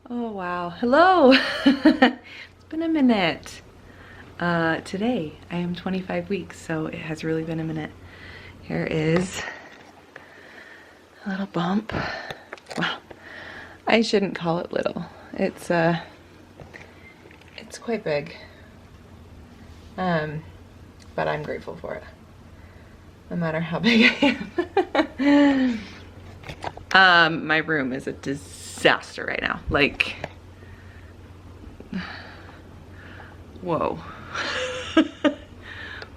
Oh wow, hello. It's been a minute. Today I am 25 weeks, so it has really been a minute. Here is a little bump. Well, I shouldn't call it little. It's quite big. But I'm grateful for it. No matter how big I am. My room is a disaster right now. Like, whoa.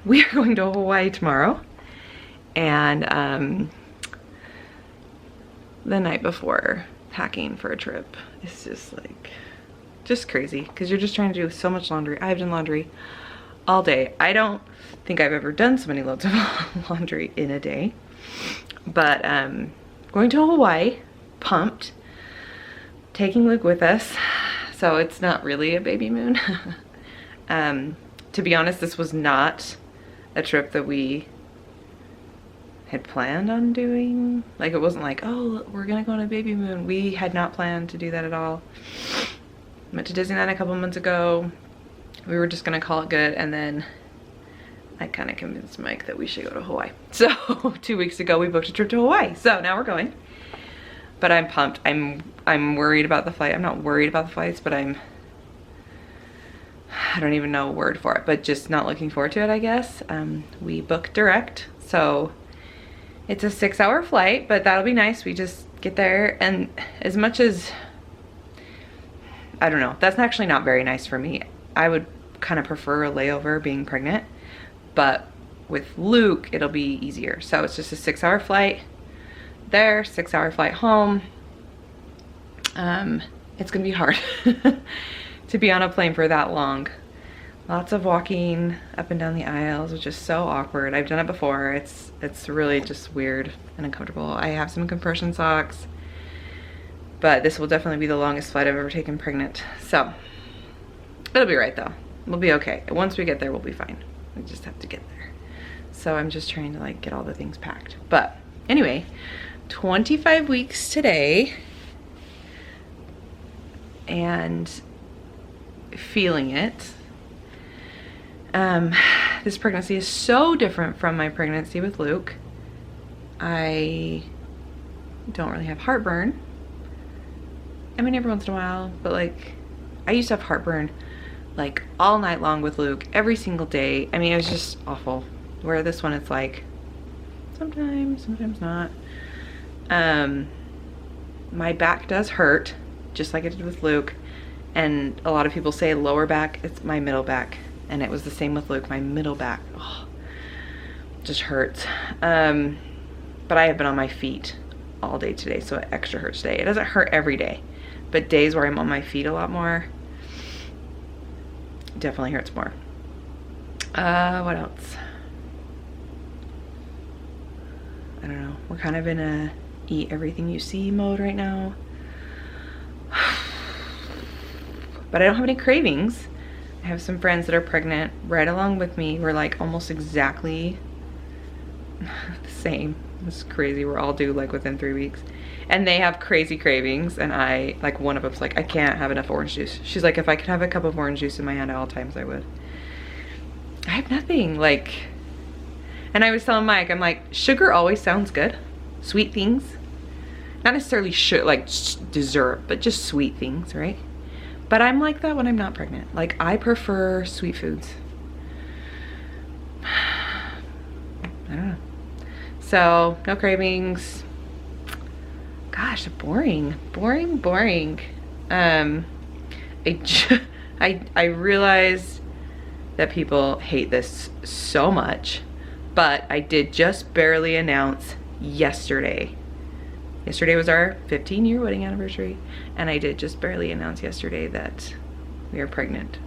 We are going to Hawaii tomorrow, and the night before packing for a trip is just crazy because you're just trying to do so much laundry. I've done laundry all day. I don't think I've ever done so many loads of laundry in a day, but going to Hawaii, pumped, taking Luke with us, so it's not really a baby moon. To be honest, this was not a trip that we had planned on doing. Like, it wasn't like, oh, we're gonna go on a baby moon. We had not planned to do that at all. Went to Disneyland a couple months ago. We were just gonna call it good, and then I kind of convinced Mike that we should go to Hawaii. So 2 weeks ago we booked a trip to Hawaii. So now we're going. But I'm pumped. I'm worried about the flight. I'm not worried about the flights, but I don't even know a word for it, but just not looking forward to it, I guess. We booked direct, so it's a 6-hour flight, but that'll be nice. We just get there, and as much as, I don't know, that's actually not very nice for me. I would kind of prefer a layover being pregnant, but with Luke, it'll be easier. So it's just a 6-hour flight there, 6-hour flight home. It's gonna be hard to be on a plane for that long. Lots of walking up and down the aisles, which is so awkward. I've done it before. It's really just weird and uncomfortable. I have some compression socks, but this will definitely be the longest flight I've ever taken pregnant. So it'll be right though. We'll be okay. Once we get there, we'll be fine. We just have to get there. So I'm just trying to like get all the things packed. But anyway, 25 weeks today, and feeling it. This pregnancy is so different from my pregnancy with Luke. I don't really have heartburn. I mean, every once in a while, but like, I used to have heartburn like all night long with Luke, every single day. I mean, it was just awful. Where this one, it's like sometimes not. My back does hurt, just like it did with Luke. And a lot of people say lower back, it's my middle back. And it was the same with Luke, my middle back, oh, just hurts. But I have been on my feet all day today, so it extra hurts today. It doesn't hurt every day, but days where I'm on my feet a lot more, it definitely hurts more. What else? I don't know. We're kind of in a eat everything you see mode right now. But I don't have any cravings. I have some friends that are pregnant right along with me. We're like almost exactly the same. It's crazy. We're all due like within 3 weeks. And they have crazy cravings, and I, like, one of them's like, I can't have enough orange juice. She's like, if I could have a cup of orange juice in my hand at all times, I would. I have nothing, like, and I was telling Mike, I'm like, sugar always sounds good. Sweet things. Not necessarily like dessert, but just sweet things, right? But I'm like that when I'm not pregnant. Like, I prefer sweet foods. I don't know. So, no cravings. Gosh, boring. I realize that people hate this so much, but I did just barely announce yesterday. Yesterday was our 15-year wedding anniversary, and I did just barely announce yesterday that we are pregnant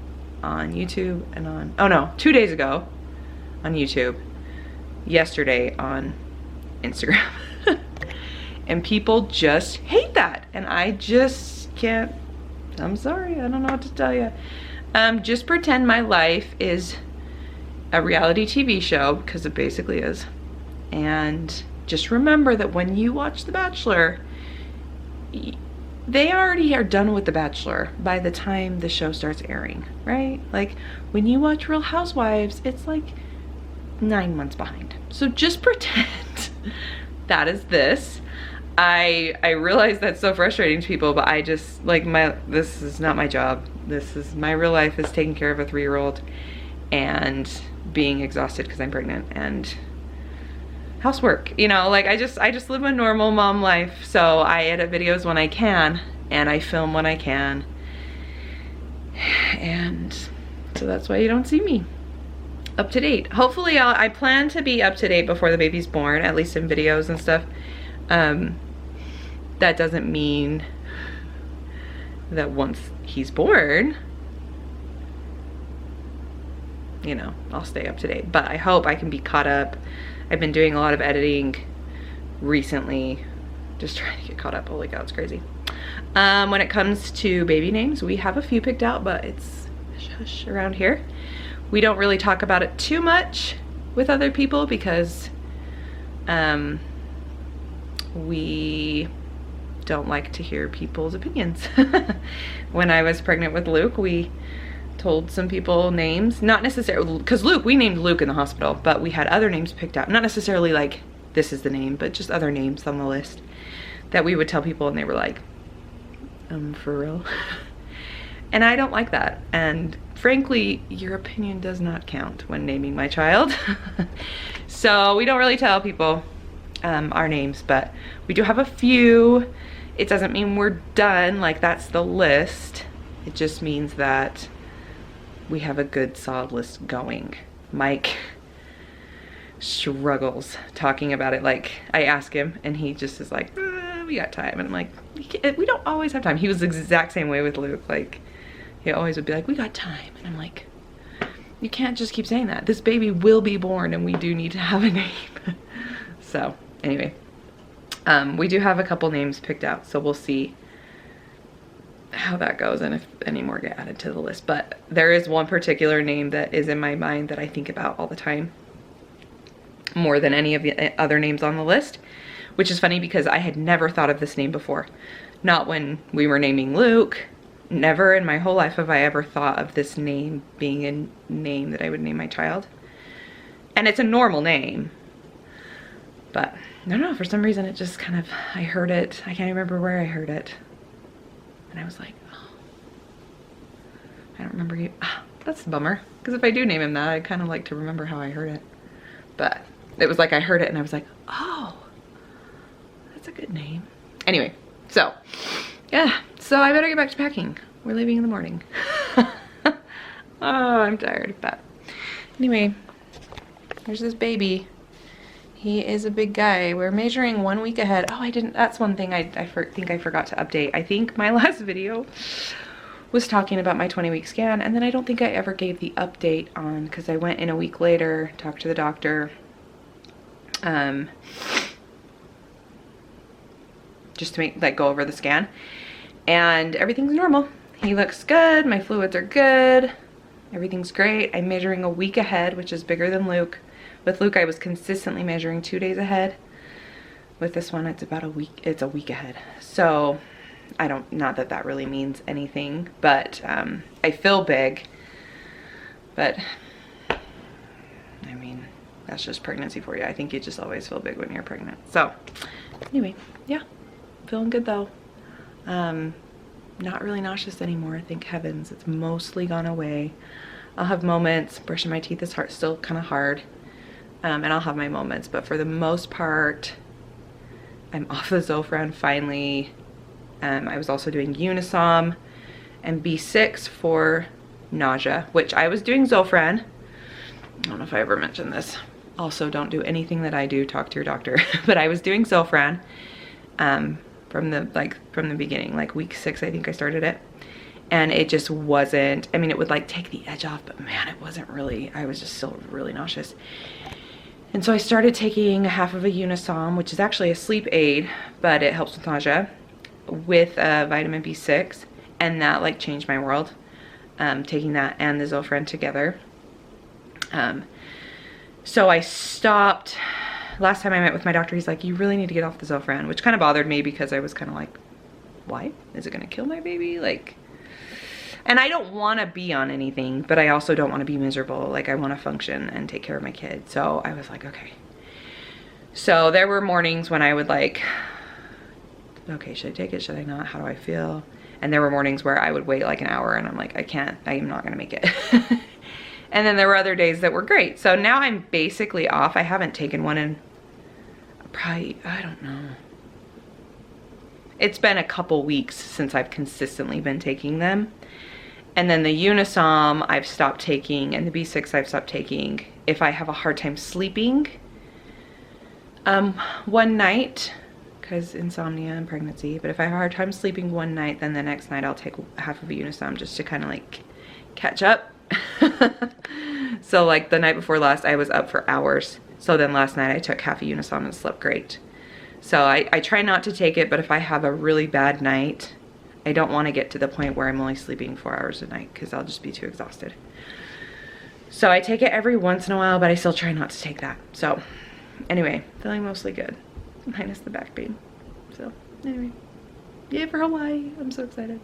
on YouTube and on, oh no, 2 days ago on YouTube, yesterday on Instagram. And people just hate that, and I just can't, I'm sorry, I don't know what to tell you. Just pretend my life is a reality TV show, because it basically is, and just remember that when you watch The Bachelor, they already are done with The Bachelor by the time the show starts airing, right? Like when you watch Real Housewives, it's like 9 months behind. So just pretend that is this. I realize that's so frustrating to people, but I just like this is not my job. This is my real life, is taking care of a 3-year-old and being exhausted because I'm pregnant and housework, you know, like I just live a normal mom life. So I edit videos when I can and I film when I can, and so that's why you don't see me up to date. Hopefully I plan to be up to date before the baby's born, at least in videos and stuff. That doesn't mean that once he's born, you know, I'll stay up to date, but I hope I can be caught up. I've been doing a lot of editing recently, just trying to get caught up. Holy cow, it's crazy. When it comes to baby names, we have a few picked out, but it's shush around here. We don't really talk about it too much with other people because we don't like to hear people's opinions. When I was pregnant with Luke, we told some people names, not necessarily, because we named Luke in the hospital, but we had other names picked out, not necessarily like this is the name, but just other names on the list that we would tell people, and they were like, for real? And I don't like that, and frankly, your opinion does not count when naming my child. So we don't really tell people our names, but we do have a few. It doesn't mean we're done, like that's the list. It just means that we have a good solid list going. Mike struggles talking about it. Like I ask him and he just is like, we got time. And I'm like, we don't always have time. He was the exact same way with Luke. Like he always would be like, we got time. And I'm like, you can't just keep saying that. This baby will be born and we do need to have a name. So anyway, we do have a couple names picked out, so we'll see how that goes and if any more get added to the list. But there is one particular name that is in my mind that I think about all the time, more than any of the other names on the list, which is funny because I had never thought of this name before. Not when we were naming Luke. Never in my whole life have I ever thought of this name being a name that I would name my child. And it's a normal name, but I don't know, for some reason it just kind of, I heard it, I can't remember where I heard it. And I was like, oh, I don't remember you. Oh, that's a bummer. Because if I do name him that, I kind of like to remember how I heard it. But it was like I heard it and I was like, oh, that's a good name. Anyway, so yeah, so I better get back to packing. We're leaving in the morning. Oh, I'm tired, but anyway, there's this baby. He is a big guy. We're measuring 1 week ahead. Oh, that's one thing I think I forgot to update. I think my last video was talking about my 20-week scan, and then I don't think I ever gave the update on, because I went in a week later, talked to the doctor, just to go over the scan, and everything's normal. He looks good, my fluids are good, everything's great. I'm measuring a week ahead, which is bigger than Luke. With Luke, I was consistently measuring 2 days ahead. With this one, it's about a week. It's a week ahead. So not that that really means anything, but I feel big. But I mean, that's just pregnancy for you. I think you just always feel big when you're pregnant. So anyway, yeah, feeling good though. Not really nauseous anymore. Thank heavens, it's mostly gone away. I'll have moments. Brushing my teeth is still kind of hard. And I'll have my moments, but for the most part, I'm off the Zofran finally. I was also doing Unisom and B6 for nausea, which I was doing Zofran. I don't know if I ever mentioned this. Also, don't do anything that I do, talk to your doctor. But I was doing Zofran from the beginning, like week 6, I think I started it. And it just wasn't, I mean, it would like take the edge off, but man, it wasn't really, I was just still really nauseous. And so I started taking half of a Unisom, which is actually a sleep aid, but it helps with nausea, with vitamin B6, and that like changed my world, taking that and the Zofran together. So I stopped. Last time I met with my doctor, he's like, you really need to get off the Zofran, which kind of bothered me because I was kind of like, why? Is it gonna kill my baby? Like, and I don't want to be on anything, but I also don't want to be miserable. Like, I want to function and take care of my kid. So I was like, okay. So there were mornings when I would like, okay, should I take it? Should I not? How do I feel? And there were mornings where I would wait like an hour and I'm like, I can't, I am not gonna make it. And then there were other days that were great. So now I'm basically off. I haven't taken one in probably, I don't know. It's been a couple weeks since I've consistently been taking them. And then the Unisom I've stopped taking, and the B6 I've stopped taking if I have a hard time sleeping one night, because insomnia and pregnancy. But if I have a hard time sleeping one night, then the next night I'll take half of a Unisom just to kind of like catch up. So like the night before last, I was up for hours. So then last night I took half a Unisom and slept great. So I try not to take it, but if I have a really bad night, I don't want to get to the point where I'm only sleeping 4 hours a night because I'll just be too exhausted. So I take it every once in a while, but I still try not to take that. So anyway, feeling mostly good, minus the back pain. So anyway, yay for Hawaii. I'm so excited.